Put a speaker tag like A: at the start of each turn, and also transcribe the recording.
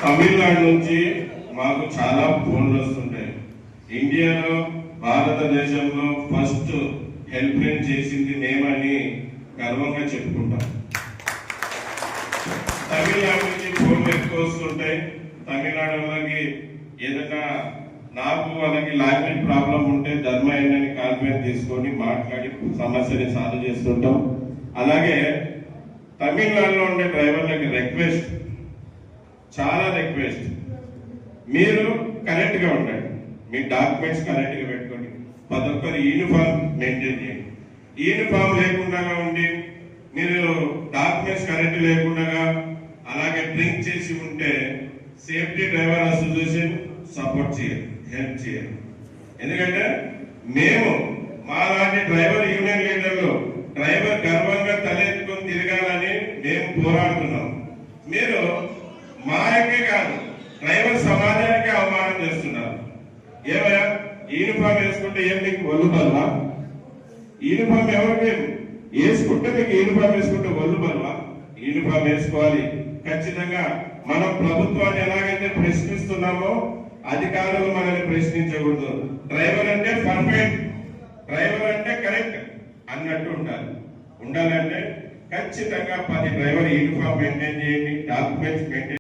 A: తమిళనాడు నుంచి మాకు చాలా ఫోన్లు వస్తుంటాయి. ఇండియాలో భారతదేశంలో ఫస్ట్ హెల్ప్ లైన్ చేసింది మేమని గర్వంగా చెప్పుకుంటాం. తమిళనాడు నుంచి ఫోన్లు ఎక్కువ వస్తుంటాయి. తమిళనాడు వాళ్ళకి ఏదైనా నాకు వాళ్ళకి లాంగ్వేజ్ ప్రాబ్లం ఉంటే ధర్మయ్యని కాన్ఫరెన్స్ తీసుకొని మాట్లాడి సమస్యని సాల్వ్ చేస్తుంటాం. అలాగే తమిళనాడులో ఉండే డ్రైవర్లకి రిక్వెస్ట్, చాలా రిక్వెస్ట్, మీరు కరెక్ట్ గా ఉండండి, మీ డాక్యుమెంట్స్ కరెక్ట్ గా పెట్టుకోండి, ప్రతి ఒక్కరు యూనిఫామ్ మెయింటైన్ చేయండి. యూనిఫామ్ లేకుండా ఉండి మీరు డాక్యుమెంట్స్ కరెక్ట్ లేకుండా అలాగే డ్రింక్ చేసి ఉంటే సేఫ్టీ డ్రైవర్ అసోసియేషన్ సపోర్ట్ చేయాలి, హెల్ప్ చేయాలి. ఎందుకంటే మేము మా లాంటి డ్రైవర్ యూనియన్ లీడర్లు డ్రైవర్ గర్వంగా తలెత్తుకొని తిరగాలని మేము పోరాడుతున్నాం. మీరు మాకే కాదు డ్రైవర్ సమాజానికి అవమానం చేస్తున్నారు. ఏమయ్యా యూనిఫామ్ వేసుకుంటే ఏం మీకు ఒళ్ళు బల్వా? యూనిఫామ్ ఎవరికి వేసుకుంటే మీకు యూనిఫామ్ వేసుకుంటే ఒళ్ళు బల్వా? యూనిఫామ్ వేసుకోవాలి ఖచ్చితంగా. మనం ప్రభుత్వాన్ని ఎలాగైతే ప్రశ్నిస్తున్నామో అధికారులు మనల్ని ప్రశ్నించకూడదు. డ్రైవర్ అంటే పర్ఫెక్ట్, డ్రైవర్ అంటే కరెక్ట్ అన్నట్టు ఉండాలంటే ఖచ్చితంగా 10 డ్రైవర్ యూనిఫామ్ మెయింటైన్ చేయండి, డాక్యుమెంట్స్ మెయింటైన్